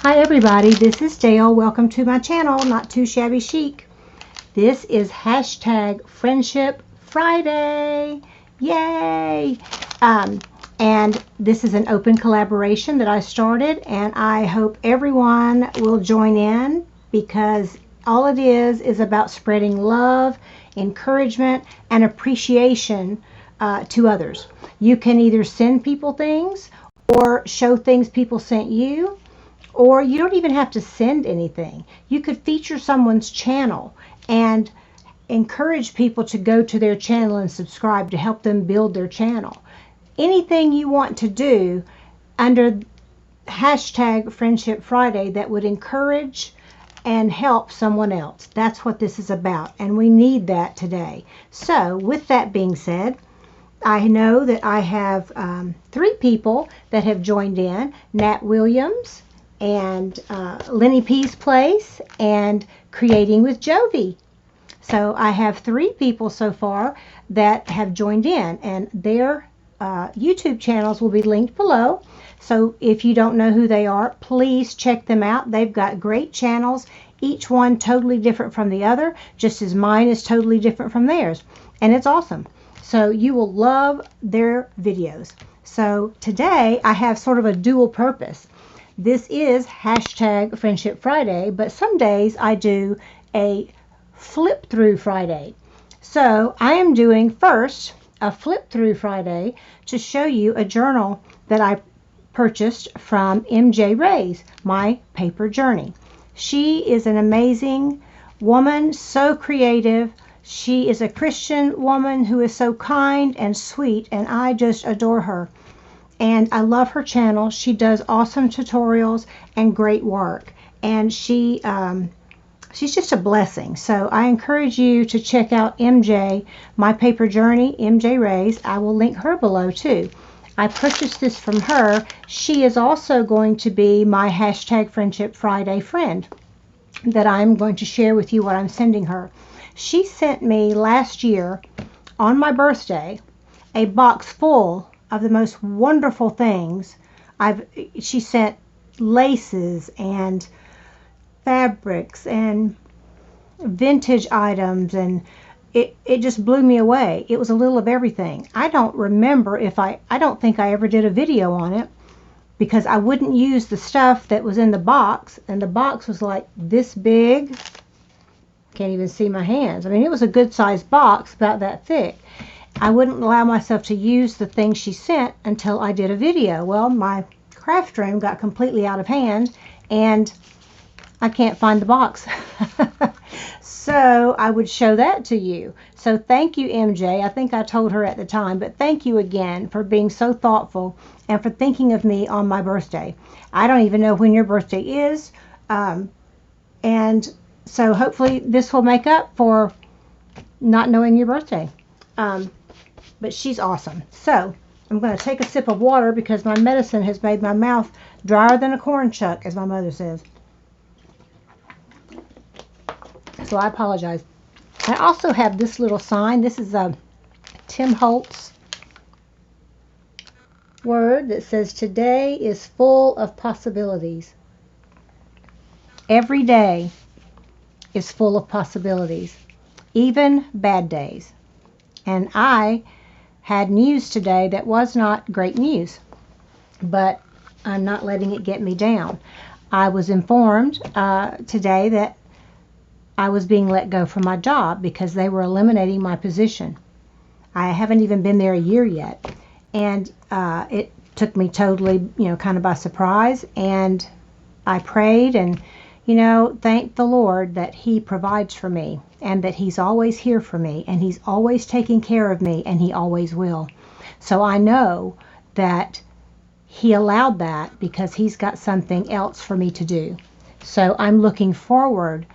Hi everybody, this is Dale. Welcome to my channel, Not Too Shabby Chic. This is hashtag Friendship Friday. Yay! And this is an open collaboration that I started, and I hope everyone will join in because all it is about spreading love, encouragement, and appreciation to others. You can either send people things or show things people sent you, or you don't even have to send anything. You could feature someone's channel and encourage people to go to their channel and subscribe to help them build their channel. Anything you want to do under hashtag Friendship Friday that would encourage and help someone else. That's what this is about, and we need that today. So with that being said, I know that I have 3 people that have joined in: Nat Williams, and Linnie P's Place, and Creating with Jovi. So I have 3 people so far that have joined in, and their YouTube channels will be linked below. So if you don't know who they are, please check them out. They've got great channels, each one totally different from the other, just as mine is totally different from theirs. And it's awesome. So you will love their videos. So today I have sort of a dual purpose. This is hashtag Friendship Friday, but some days I do a flip through Friday. So I am doing first a flip through Friday to show you a journal that I purchased from Reyes, My Paper Journey. She is an amazing woman, so creative. She is a Christian woman who is so kind and sweet, and I just adore her. And I love her channel. She does awesome tutorials and great work. And she's just a blessing. So I encourage you to check out MJ, My Paper Journey, MJ Reyes. I will link her below too. I purchased this from her. She is also going to be my hashtag Friendship Friday friend that I'm going to share with you what I'm sending her. She sent me last year on my birthday a box full of the most wonderful things. She sent laces and fabrics and vintage items, and it just blew me away. It was a little of everything. I don't remember if I don't think I ever did a video on it, because I wouldn't use the stuff that was in the box, and the box was like this big. Can't even see my hands. I mean, it was a good sized box, about that thick. I wouldn't allow myself to use the things she sent until I did a video. Well, my craft room got completely out of hand, and I can't find the box. So I would show that to you. So thank you, MJ. I think I told her at the time, but thank you again for being so thoughtful and for thinking of me on my birthday. I don't even know when your birthday is. And so hopefully this will make up for not knowing your birthday. But she's awesome. So I'm going to take a sip of water because my medicine has made my mouth drier than a corn chuck, as my mother says. So I apologize. I also have this little sign. This is a Tim Holtz word that says, "Today is full of possibilities." Every day is full of possibilities, even bad days. And I had news today that was not great news, but I'm not letting it get me down. I was informed today that I was being let go from my job because they were eliminating my position. I haven't even been there a year yet, and it took me totally, kind of by surprise. And I prayed and, thanked the Lord that He provides for me, and that He's always here for me, and He's always taking care of me, and He always will. So I know that He allowed that because He's got something else for me to do. So I'm looking forward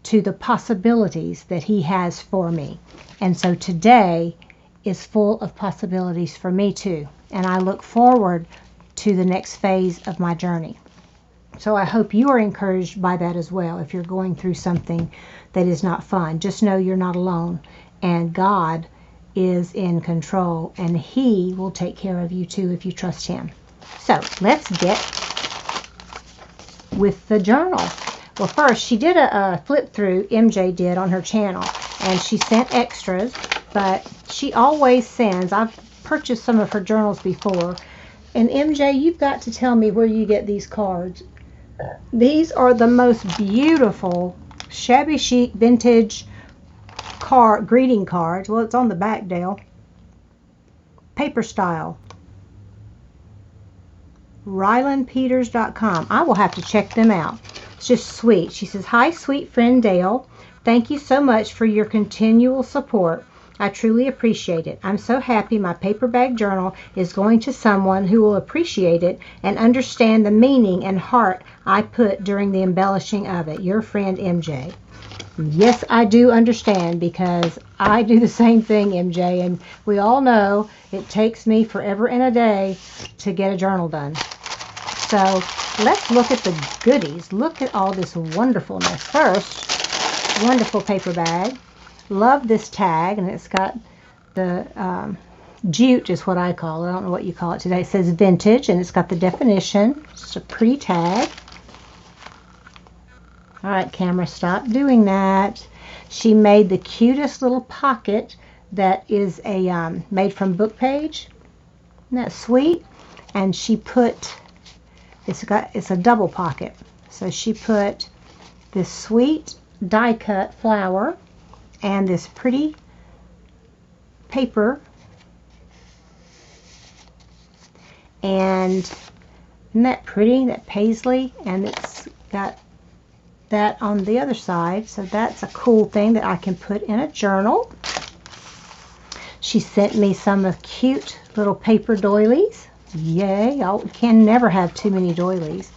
to the possibilities that He has for me. And so today is full of possibilities for me too. And I look forward to the next phase of my journey. So I hope you are encouraged by that as well. If you're going through something that is not fun, just know you're not alone, and God is in control, and He will take care of you too if you trust Him. So let's get with the journal. Well, first, she did a flip through, MJ did, on her channel, and she sent extras, but she always sends, I've purchased some of her journals before, and MJ, you've got to tell me where you get these cards. These are the most beautiful Shabby Chic vintage greeting cards. Well, it's on the back, Dale. Paper style. RylandPeters.com. I will have to check them out. It's just sweet. She says, "Hi, sweet friend Dale. Thank you so much for your continual support. I truly appreciate it. I'm so happy my paper bag journal is going to someone who will appreciate it and understand the meaning and heart I put during the embellishing of it. Your friend MJ." Yes, I do understand, because I do the same thing, MJ, and we all know it takes me forever and a day to get a journal done. So let's look at the goodies. Look at all this wonderfulness. First, wonderful paper bag. Love this tag, and it's got the jute is what I call it. I don't know what you call it today. It says vintage, and it's got the definition. It's a pretty tag. All right, camera, stop doing that. She made the cutest little pocket that is a made from book page. Isn't that sweet? And she put, it's a double pocket. So she put this sweet die cut flower and this pretty paper, and isn't that pretty, that paisley? And it's got that on the other side, so that's a cool thing that I can put in a journal. She sent me some of cute little paper doilies. Yay, I can never have too many doilies.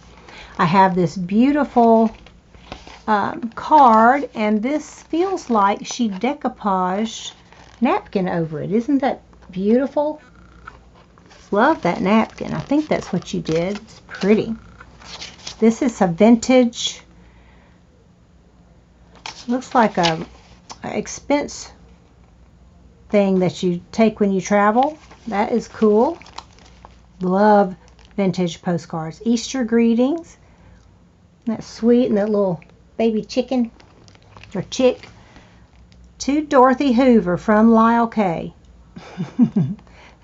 I have this beautiful card, and this feels like she decoupaged napkin over it. Isn't that beautiful? Love that napkin. I think that's what you did. It's pretty. This is a vintage, looks like a expense thing that you take when you travel. That is cool. Love vintage postcards. Easter greetings. That's sweet. And that little baby chicken or chick. To Dorothy Hoover from Lyle K. I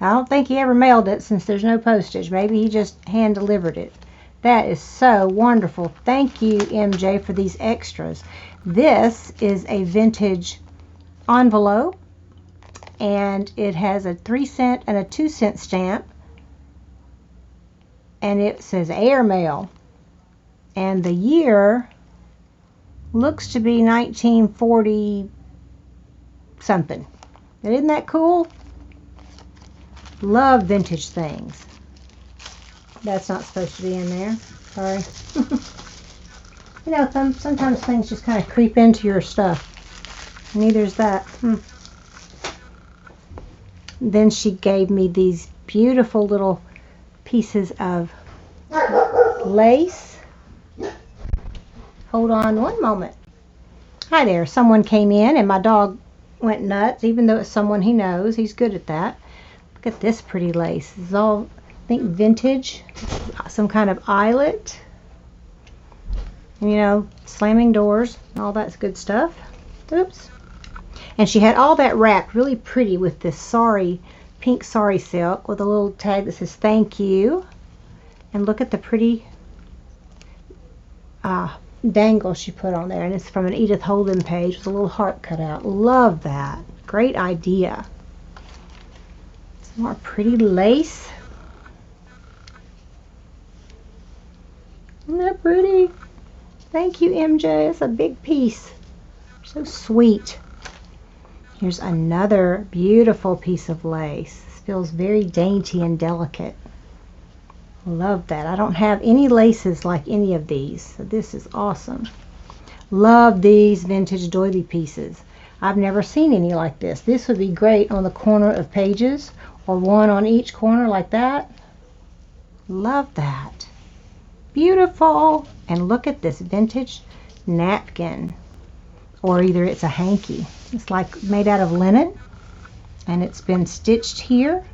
don't think he ever mailed it since there's no postage. Maybe he just hand delivered it. That is so wonderful. Thank you, MJ, for these extras. This is a vintage envelope, and it has a 3-cent and a 2-cent stamp, and it says airmail, and the year looks to be 1940 something. Isn't that cool? Love vintage things. That's not supposed to be in there. Sorry. You know, sometimes things just kind of creep into your stuff. Neither's that. Then she gave me these beautiful little pieces of lace. Hold on one moment. Hi there. Someone came in and my dog went nuts, even though it's someone he knows. He's good at that. Look at this pretty lace. This is all, I think, vintage. Some kind of eyelet. You know, slamming doors, all that good stuff. Oops. And she had all that wrapped really pretty with this sari, pink sari silk with a little tag that says thank you. And look at the pretty dangle she put on there. And it's from an Edith Holden page with a little heart cut out. Love that. Great idea. Some more pretty lace. Isn't that pretty? Thank you, MJ. It's a big piece. So sweet. Here's another beautiful piece of lace. This feels very dainty and delicate. Love that. I don't have any laces like any of these, so this is awesome. Love these vintage doily pieces. I've never seen any like this. This would be great on the corner of pages, or one on each corner like that. Love that. Beautiful. And look at this vintage napkin, or either it's a hanky. It's like made out of linen, and it's been stitched here.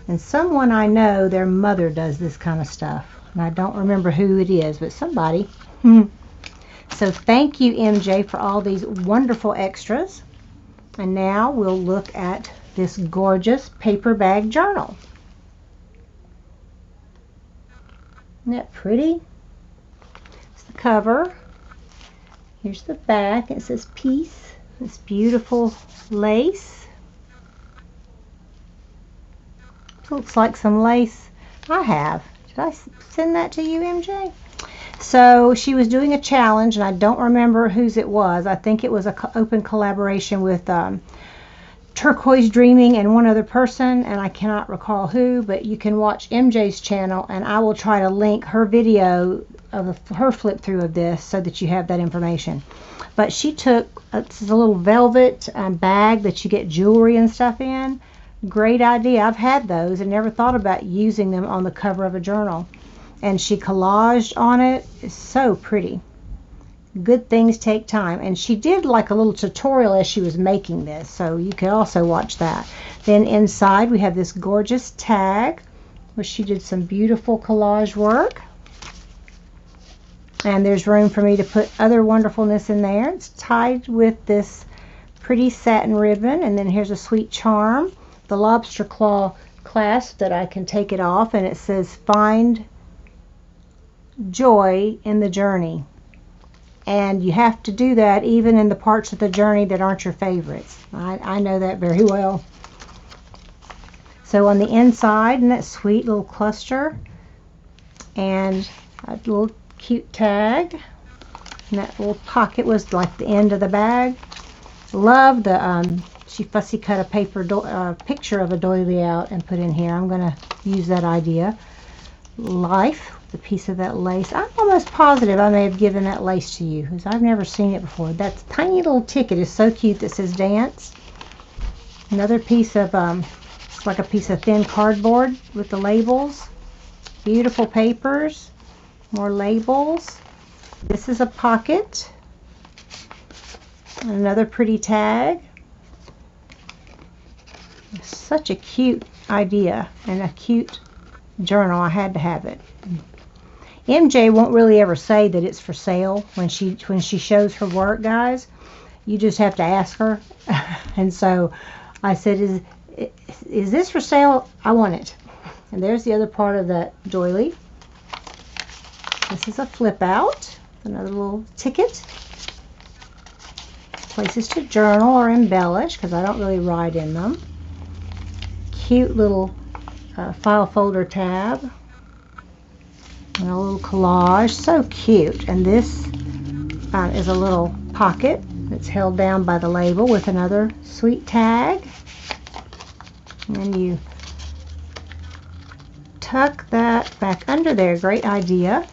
And someone I know, their mother does this kind of stuff. And I don't remember who it is, but somebody. So thank you, MJ, for all these wonderful extras. And now we'll look at this gorgeous paper bag journal. Isn't that pretty? It's the cover. Here's the back. It says peace. This beautiful lace. Looks like some lace I have. Did I send that to you, MJ? So she was doing a challenge, and I don't remember whose it was. I think it was an open collaboration with Turquoise Dreaming and one other person, and I cannot recall who, but you can watch MJ's channel, and I will try to link her video of her flip through of this so that you have that information. But she took, it's a little velvet bag that you get jewelry and stuff in. Great idea. I've had those and never thought about using them on the cover of a journal. And she collaged on it. It's so pretty. Good things take time. And she did like a little tutorial as she was making this, so you can also watch that. Then inside we have this gorgeous tag where she did some beautiful collage work. And there's room for me to put other wonderfulness in there. It's tied with this pretty satin ribbon, and then here's a sweet charm, the lobster claw clasp that I can take it off, and it says find joy in the journey. And you have to do that even in the parts of the journey that aren't your favorites. I know that very well. So on the inside, and that sweet little cluster, and a little cute tag, and that little pocket was like the end of the bag. Love the she fussy cut a paper picture of a doily out and put in here. I'm gonna use that idea. Life, the piece of that lace. I'm almost positive I may have given that lace to you because I've never seen it before. That tiny little ticket is so cute that says dance. Another piece of it's like a piece of thin cardboard with the labels. Beautiful papers. More labels. This is a pocket. Another pretty tag. Such a cute idea and a cute journal. I had to have it. MJ won't really ever say that it's for sale when she shows her work, guys. You just have to ask her. And so I said, is this for sale? I want it. And there's the other part of that doily. This is a flip out. Another little ticket. Places to journal or embellish because I don't really write in them. Cute little file folder tab. And a little collage. So cute. And this is a little pocket that's held down by the label with another sweet tag. And you tuck that back under there. Great idea.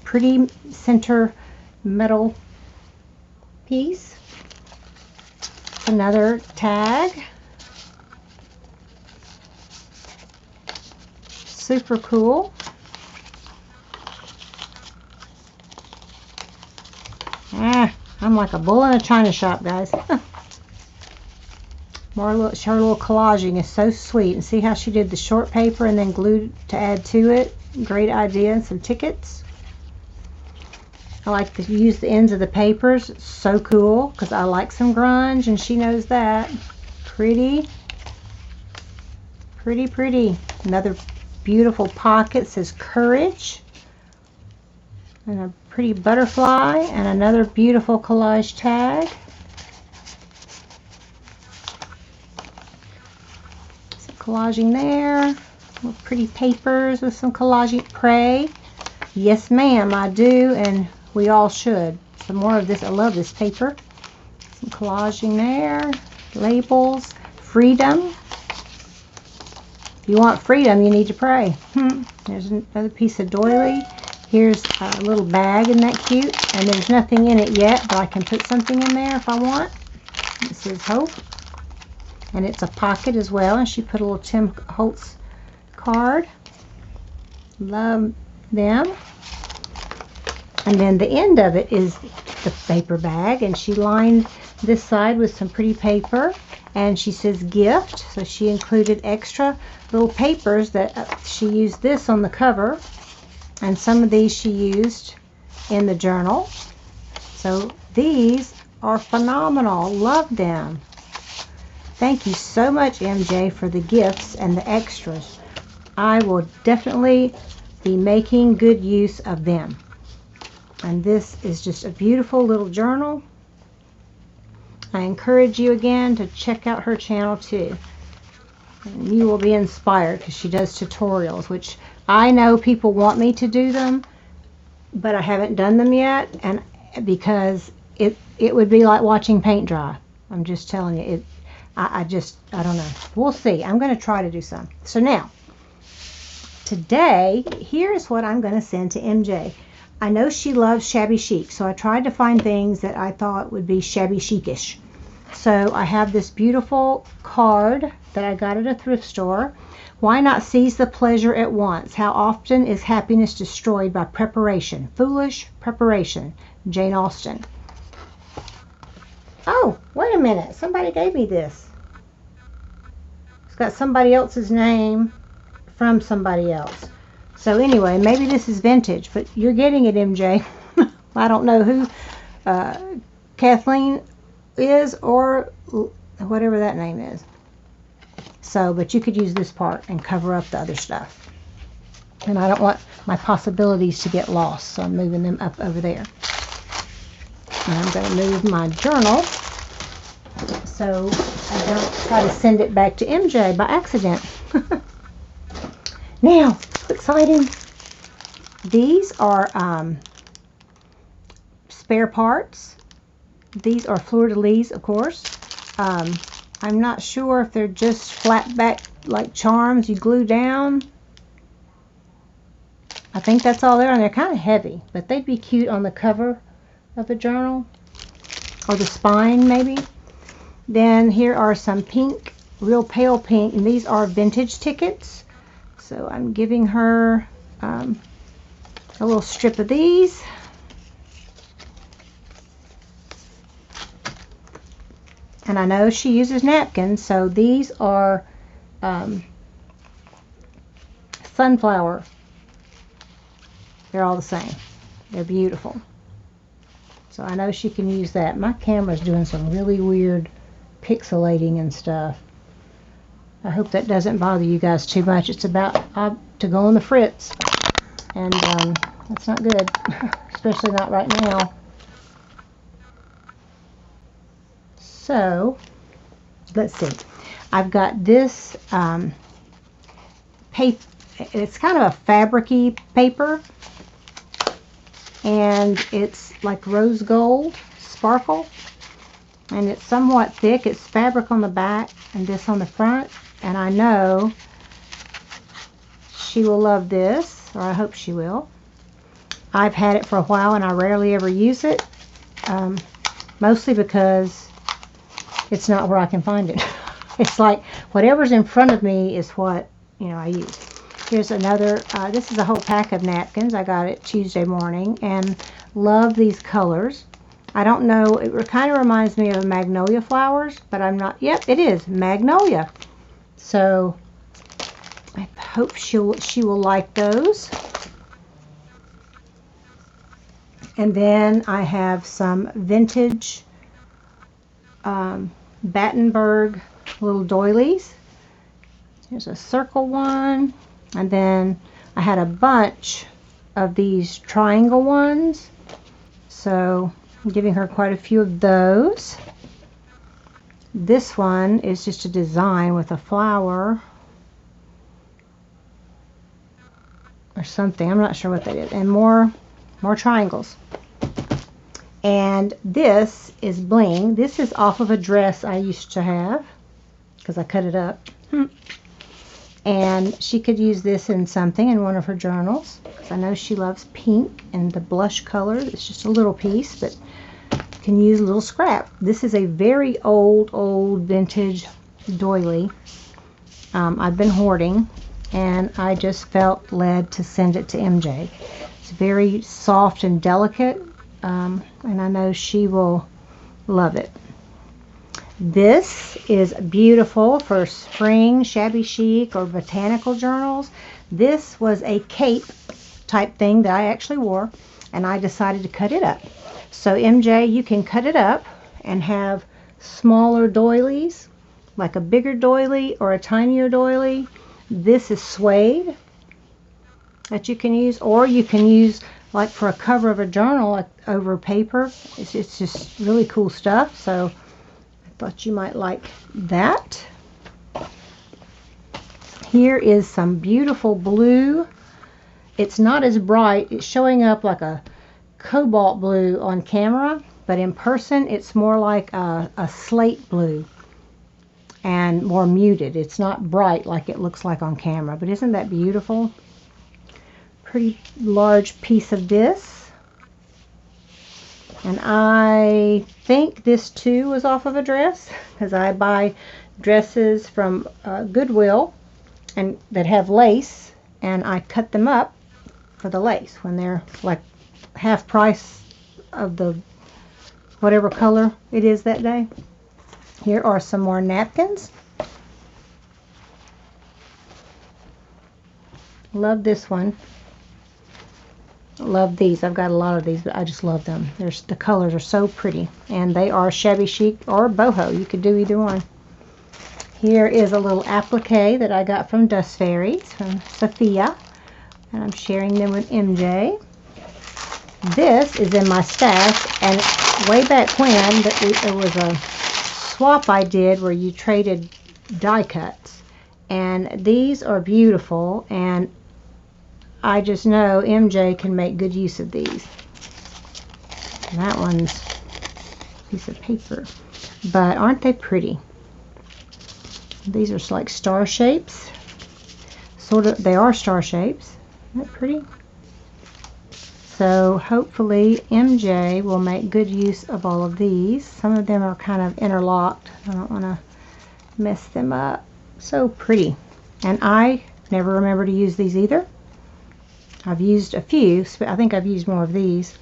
Pretty center metal piece. Another tag. Super cool. I'm like a bull in a china shop, guys. Her little collaging is so sweet. And see how she did the short paper and then glued to add to it. Great idea. And some tickets. I like to use the ends of the papers. It's so cool because I like some grunge and she knows that. Pretty. Pretty, pretty. Another beautiful pocket says courage. And a pretty butterfly and another beautiful collage tag. Some collaging there. Little pretty papers with some collaging. Pray. Yes, ma'am, I do, and we all should. Some more of this. I love this paper. Some collaging there. Labels. Freedom. If you want freedom, you need to pray. There's another piece of doily. Here's a little bag. Isn't that cute? And there's nothing in it yet, but I can put something in there if I want. It says Hope. And it's a pocket as well. And she put a little Tim Holtz card. Love them. And then the end of it is the paper bag. And she lined this side with some pretty paper. And she says gift. So she included extra little papers that she used this on the cover. And some of these she used in the journal. So these are phenomenal. Love them. Thank you so much, MJ, for the gifts and the extras. I will definitely be making good use of them. And this is just a beautiful little journal. I encourage you again to check out her channel too. And you will be inspired because she does tutorials, which I know people want me to do them, but I haven't done them yet, and because it would be like watching paint dry. I'm just telling you, I don't know. We'll see. I'm going to try to do some. So now, today, here's what I'm going to send to MJ. I know she loves shabby chic, so I tried to find things that I thought would be shabby chic-ish. So I have this beautiful card that I got at a thrift store. Why not seize the pleasure at once? How often is happiness destroyed by preparation? Foolish preparation. Jane Austen. Oh, wait a minute. Somebody gave me this. It's got somebody else's name from somebody else. So anyway, maybe this is vintage, but you're getting it, MJ. I don't know who Kathleen is or whatever that name is. So, but you could use this part and cover up the other stuff. And I don't want my possibilities to get lost, so I'm moving them up over there. And I'm going to move my journal so I don't try to send it back to MJ by accident. Now, exciting. These are spare parts. These are fleur-de-lis, of course. I'm not sure if they're just flat back like charms you glue down. I think that's all there, and they're kind of heavy, but they'd be cute on the cover of the journal, or the spine maybe. Then here are some pink, real pale pink, and these are vintage tickets. So I'm giving her a little strip of these. And I know she uses napkins, so these are sunflower. They're all the same. They're beautiful. So I know she can use that. My camera's doing some really weird pixelating and stuff. I hope that doesn't bother you guys too much. It's about to go on the fritz. And that's not good, especially not right now. So, let's see. I've got this paper. It's kind of a fabric-y paper. And it's like rose gold sparkle. And it's somewhat thick. It's fabric on the back and this on the front. And I know she will love this, or I hope she will. I've had it for a while and I rarely ever use it. Mostly because it's not where I can find it. It's like whatever's in front of me is what, I use. Here's another, this is a whole pack of napkins. I got it Tuesday morning and love these colors. I don't know, it kind of reminds me of magnolia flowers, but I'm not, yep, it is magnolia. So I hope she will like those. And then I have some vintage Battenberg little doilies. Here's a circle one, and then I had a bunch of these triangle ones, so I'm giving her quite a few of those. This one is just a design with a flower or something. I'm not sure what that is. And more triangles. And this is bling. This is off of a dress I used to have because I cut it up. And she could use this in something in one of her journals because I know she loves pink and the blush color. It's just a little piece, but can use a little scrap. This is a very old vintage doily. I've been hoarding, and I just felt led to send it to MJ. It's very soft and delicate, and I know she will love it. This is beautiful for spring shabby chic or botanical journals. This was a cape type thing that I actually wore, and I decided to cut it up. So MJ, you can cut it up and have smaller doilies, like a bigger doily or a tinier doily. This is suede that you can use, or you can use like for a cover of a journal, like over paper. It's just really cool stuff. So I thought you might like that. Here is some beautiful blue. It's not as bright. It's showing up like a cobalt blue on camera, but in person it's more like a slate blue and more muted. It's not bright like it looks like on camera, but isn't that beautiful? Pretty large piece of this. And I think this too was off of a dress, because I buy dresses from Goodwill and that have lace, and I cut them up for the lace when they're like half price of the whatever color it is that day. Here are some more napkins. Love this one. Love these. I've got a lot of these, but I just love them. The colors are so pretty, and they are shabby chic or boho. You could do either one. Here is a little applique that I got from Dust Fairies, from Sophia, and I'm sharing them with MJ. This is in my stash, and way back when there was a swap I did where you traded die cuts, and these are beautiful, and I just know MJ can make good use of these. And that one's a piece of paper, but aren't they pretty? These are like star shapes. Sort of, they are star shapes. Isn't that pretty? So hopefully MJ will make good use of all of these. Some of them are kind of interlocked. I don't want to mess them up. So pretty. And I never remember to use these either. I've used a few. I think I've used more of these.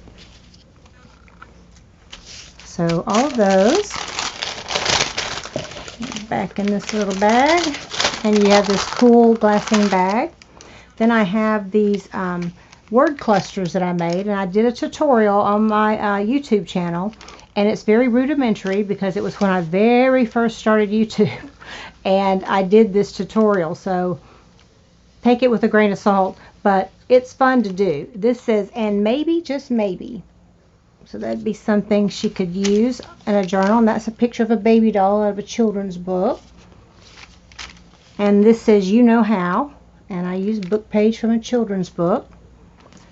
So all of those back in this little bag, and you have this cool glassine bag. Then I have these word clusters that I made, and I did a tutorial on my YouTube channel, and it's very rudimentary because it was when I very first started YouTube and I did this tutorial, so take it with a grain of salt, but it's fun to do. This says, and maybe, just maybe. So that'd be something she could use in a journal. And that's a picture of a baby doll out of a children's book. And this says, you know how. And I use book page from a children's book.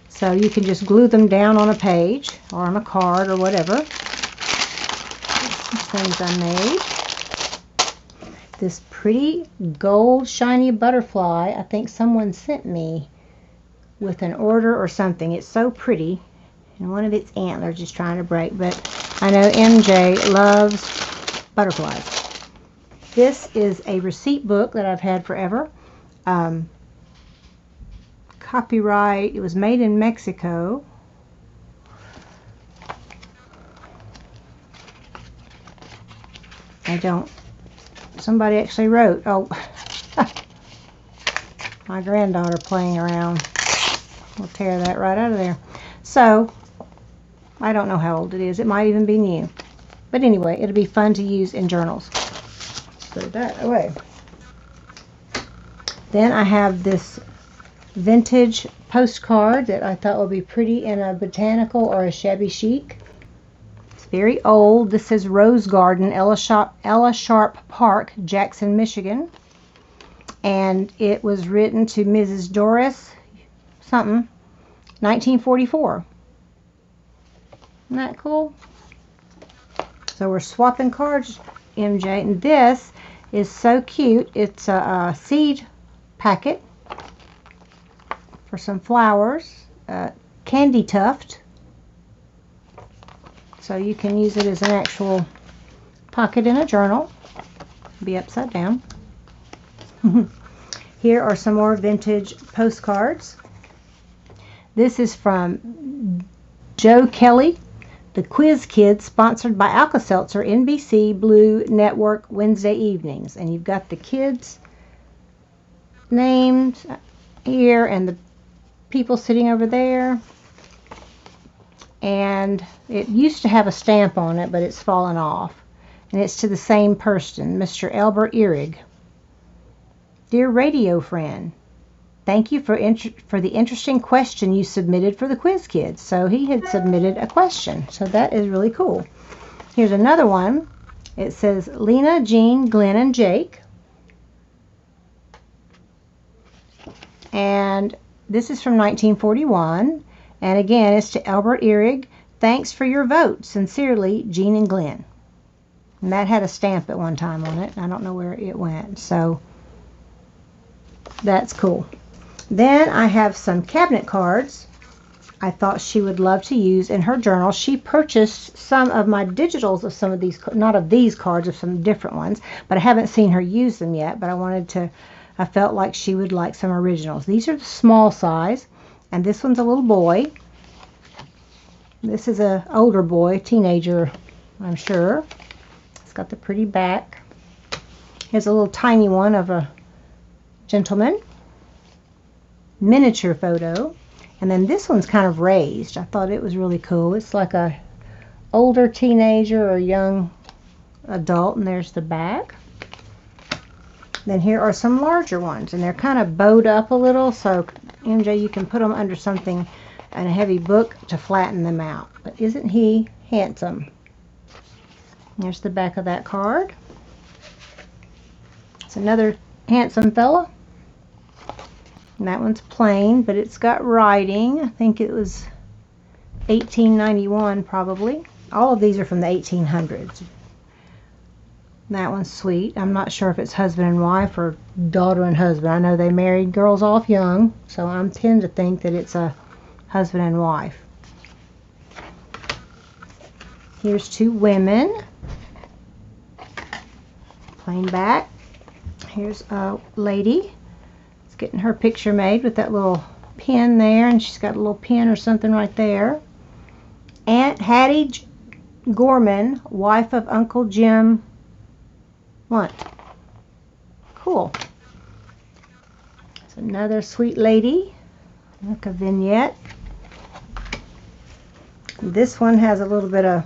So you can just glue them down on a page or on a card or whatever. Some things I made. This pretty gold shiny butterfly I think someone sent me with an order or something. It's so pretty. And one of its antlers is trying to break, but I know MJ loves butterflies. This is a receipt book that I've had forever. Copyright, it was made in Mexico. Somebody actually wrote, oh, my granddaughter playing around. We'll tear that right out of there. So, I don't know how old it is. It might even be new. But anyway, it'll be fun to use in journals. Put that away. Then I have this vintage postcard that I thought would be pretty in a botanical or a shabby chic. It's very old. This is Rose Garden, Ella Sharp Park, Jackson, Michigan. And it was written to Mrs. Doris something, 1944. Isn't that cool? So we're swapping cards, MJ. And this is so cute. It's a seed packet for some flowers, candy tuft. So you can use it as an actual pocket in a journal. Be upside down. Here are some more vintage postcards. This is from Joe Kelly, the Quiz Kids, sponsored by Alka-Seltzer, NBC Blue Network, Wednesday evenings. And you've got the kids' names here and the people sitting over there. And it used to have a stamp on it, but it's fallen off. And it's to the same person, Mr. Albert Ehrig. Dear radio friend, thank you for the interesting question you submitted for the quiz kids. So he had submitted a question. So that is really cool. Here's another one. It says, Lena, Jean, Glenn, and Jake. And this is from 1941. And again, it's to Albert Ehrig. Thanks for your vote. Sincerely, Jean and Glenn. And that had a stamp at one time on it. I don't know where it went. So that's cool. Then I have some cabinet cards I thought she would love to use in her journal. She purchased some of my digitals of some of these, not of these cards, of some different ones, but I haven't seen her use them yet, but I felt like she would like some originals. These are the small size, and this one's a little boy. This is an older boy, teenager, I'm sure. It's got the pretty back. Here's a little tiny one of a gentleman. Miniature photo. And then this one's kind of raised. I thought it was really cool. It's like a older teenager or young adult, and there's the back. Then here are some larger ones, and they're kind of bowed up a little, so MJ, you can put them under something and a heavy book to flatten them out. But isn't he handsome? There's the back of that card. It's another handsome fella. And that one's plain, but it's got writing. I think it was 1891 probably. All of these are from the 1800s. That one's sweet. I'm not sure if it's husband and wife or daughter and husband. I know they married girls off young, so I tend to think that it's a husband and wife. Here's two women. Plain back. Here's a lady. It's getting her picture made with that little pin there, and she's got a little pin or something right there. Aunt Hattie Gorman, wife of Uncle Jim Lunt. Cool. It's another sweet lady. Look, a vignette. This one has a little bit of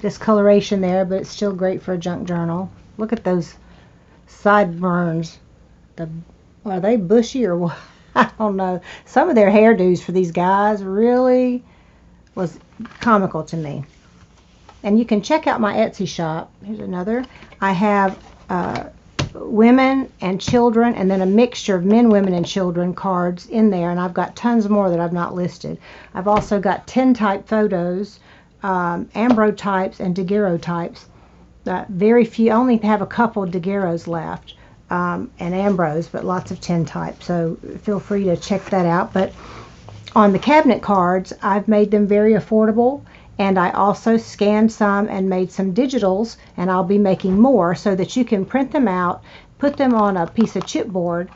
discoloration there, but it's still great for a junk journal. Look at those sideburns. Are they bushy or what? I don't know. Some of their hairdos for these guys really was comical to me. And you can check out my Etsy shop. Here's another. I have women and children, and then a mixture of men, women, and children cards in there. And I've got tons more that I've not listed. I've also got tintype photos, ambrotypes, and daguerreotypes. Very few. I only have a couple daguerreos left. And ambros, but lots of tintype, so feel free to check that out. But on the cabinet cards, I've made them very affordable, and I also scanned some and made some digitals, and I'll be making more so that you can print them out, put them on a piece of chipboard,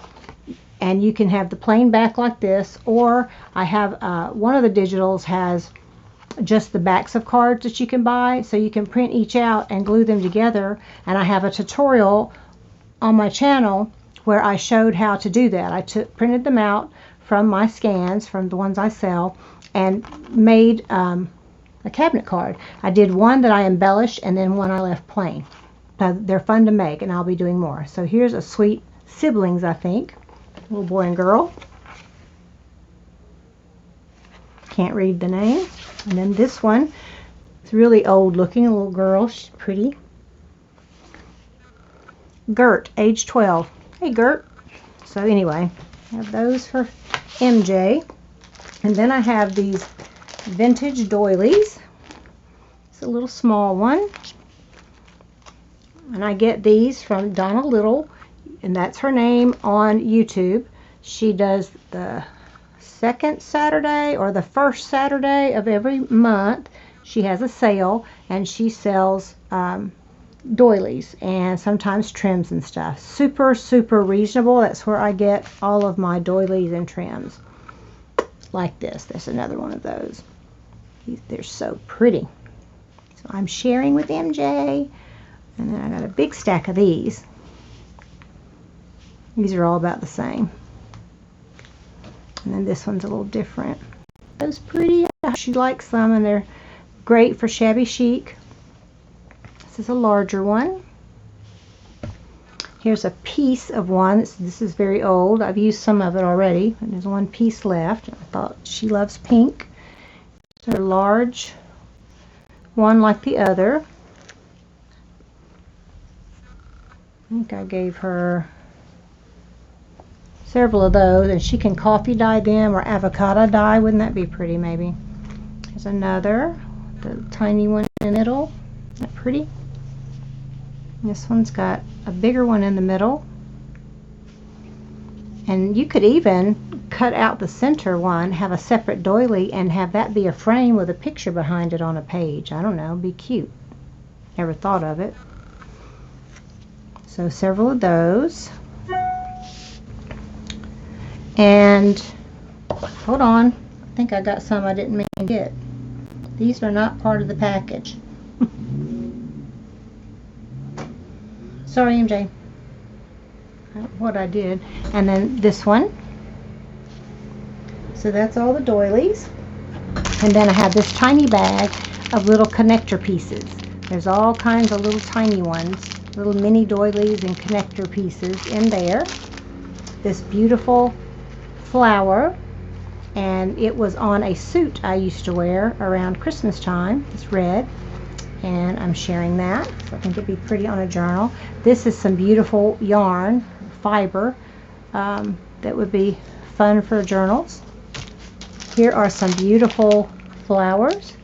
and you can have the plain back like this, or I have one of the digitals has just the backs of cards that you can buy, so you can print each out and glue them together. And I have a tutorial on my channel where I showed how to do that. I printed them out from my scans, from the ones I sell, and made a cabinet card. I did one that I embellished and then one I left plain. They're fun to make, and I'll be doing more. So here's a sweet siblings, I think, little boy and girl. Can't read the name. And then this one, it's really old looking, a little girl. She's pretty. Gert, age 12. Hey, Gert. So anyway, I have those for MJ. And then I have these vintage doilies. It's a little small one. And I get these from Donna Little, and that's her name on YouTube. She does the second Saturday or the first Saturday of every month. She has a sale, and she sells doilies and sometimes trims and stuff. Super, super reasonable. That's where I get all of my doilies and trims. Like this. There's another one of those. They're so pretty. So I'm sharing with MJ. And then I got a big stack of these. These are all about the same. And then this one's a little different. Those pretty. She likes them, and they're great for shabby chic. This is a larger one. Here's a piece of one. This is very old. I've used some of it already, and there's one piece left. I thought she loves pink. It's a large one like the other. I think I gave her several of those, and she can coffee dye them or avocado dye. Wouldn't that be pretty, maybe? Here's another, the tiny one in the middle. Isn't that pretty? This one's got a bigger one in the middle. And you could even cut out the center one, have a separate doily, and have that be a frame with a picture behind it on a page. I don't know, be cute. Never thought of it. So several of those. And hold on, I think I got some I didn't mean to get. These are not part of the package. Sorry, MJ. What I did. And then this one. So that's all the doilies. And then I have this tiny bag of little connector pieces. There's all kinds of little tiny ones, little mini doilies and connector pieces in there. This beautiful flower, and it was on a suit I used to wear around Christmas time. It's red, and I'm sharing that, so I think it'd be pretty on a journal. This is some beautiful yarn fiber that would be fun for journals. Here are some beautiful flowers.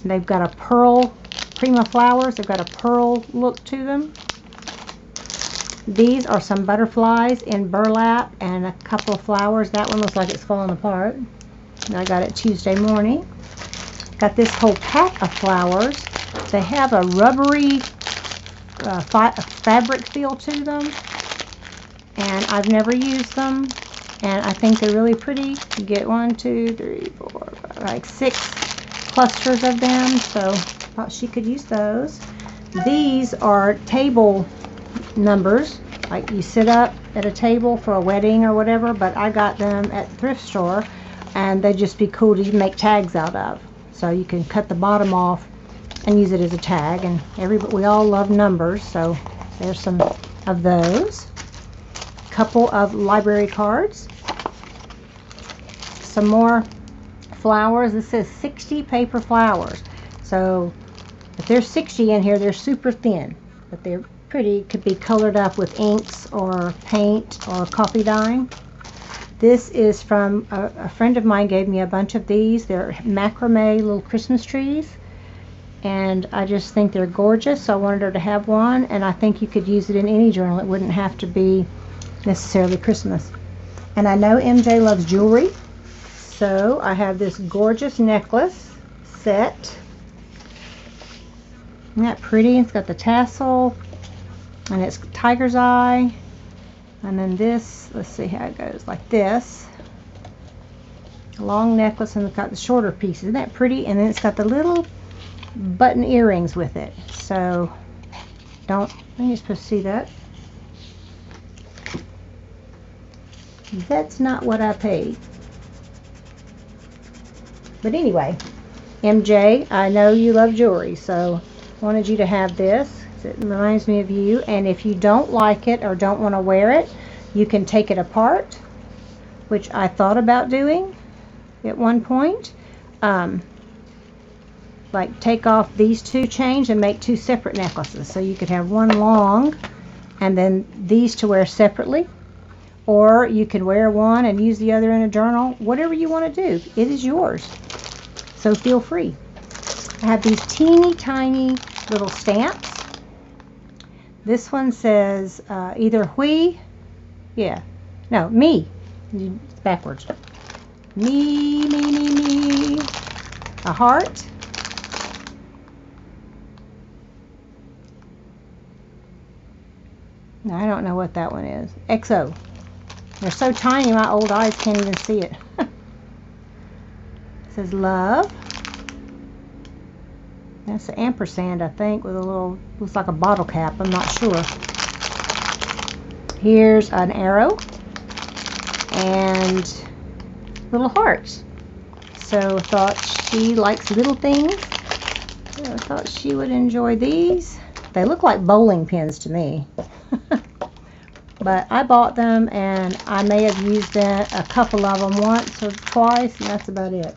They've got a pearl, Prima flowers. They've got a pearl look to them. These are some butterflies in burlap and a couple of flowers. That one looks like it's falling apart. And I got it Tuesday morning. Got this whole pack of flowers. They have a rubbery fabric feel to them, and I've never used them, and I think they're really pretty. You get 1, 2, 3, 4, 5, like 6 clusters of them, so I thought she could use those. These are table numbers, like you sit up at a table for a wedding or whatever, but I got them at the thrift store, and they'd just be cool to make tags out of. So you can cut the bottom off and use it as a tag, and we all love numbers, so there's some of those. A couple of library cards. Some more flowers. This says 60 paper flowers. So if there's 60 in here, they're super thin, but they're pretty. Could be colored up with inks or paint or coffee dyeing. This is from a friend of mine gave me a bunch of these. They're macrame little Christmas trees, and I just think they're gorgeous, so I wanted her to have one, and I think you could use it in any journal. It wouldn't have to be necessarily Christmas. And I know MJ loves jewelry, so I have this gorgeous necklace set. Isn't that pretty? It's got the tassel, and it's tiger's eye. And then this, let's see how it goes, like this. A long necklace, and it's got the shorter pieces. Isn't that pretty? And then it's got the little button earrings with it. So, I think you're supposed to see that. That's not what I paid. But anyway, MJ, I know you love jewelry, so I wanted you to have this. It reminds me of you, and if you don't like it or don't want to wear it, you can take it apart, which I thought about doing at one point. Like take off these 2 chains and make 2 separate necklaces, so you could have one long and then these to wear separately, or you could wear one and use the other in a journal. Whatever you want to do, it is yours, so feel free. I have these teeny tiny little stamps. This one says either me. It's backwards. Me. A heart. No, I don't know what that one is. XO. They're so tiny, my old eyes can't even see it. It says love. That's an ampersand, I think, with a little, looks like a bottle cap. I'm not sure. Here's an arrow. And little hearts. So I thought she likes little things. So I thought she would enjoy these. They look like bowling pins to me. But I bought them, and I may have used a couple of them once or twice, and that's about it.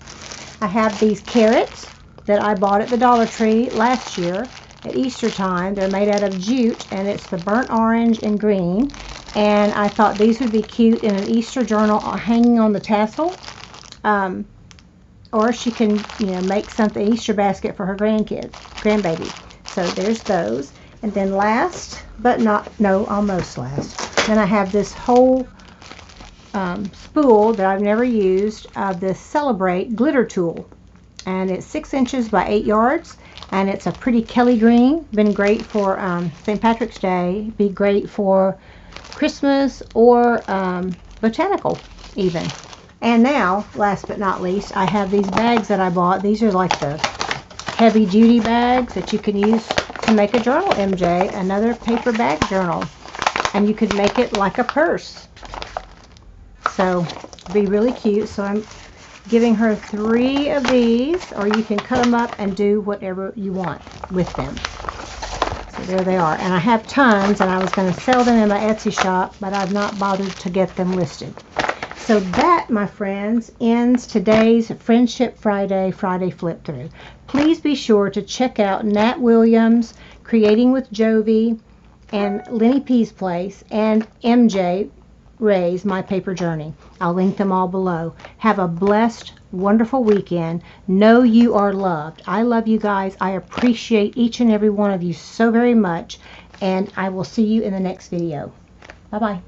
I have these carrots that I bought at the Dollar Tree last year at Easter time. They're made out of jute, and it's the burnt orange and green. And I thought these would be cute in an Easter journal hanging on the tassel. Or she can, make something, Easter basket for her grandbaby. So there's those. And then last, but almost last. Then I have this whole spool that I've never used of this Celebrate glitter tool. And it's 6 inches by 8 yards. And it's a pretty Kelly green. Been great for St. Patrick's Day. Be great for Christmas or botanical even. And now, last but not least, I have these bags that I bought. These are like the heavy duty bags that you can use to make a journal, MJ. Another paper bag journal. And you could make it like a purse. So, be really cute. So I'm giving her 3 of these, or you can cut them up and do whatever you want with them. So there they are. And I have tons, and I was going to sell them in my Etsy shop, but I've not bothered to get them listed. So that, my friends, ends today's Friendship Friday flip through. Please be sure to check out Nat Williams, Creating with Jovi, and Linnie P's Place, and MJ Reyes, My Paper Journey. I'll link them all below. Have a blessed, wonderful weekend. Know you are loved. I love you guys. I appreciate each and every one of you so very much, and I will see you in the next video. Bye-bye.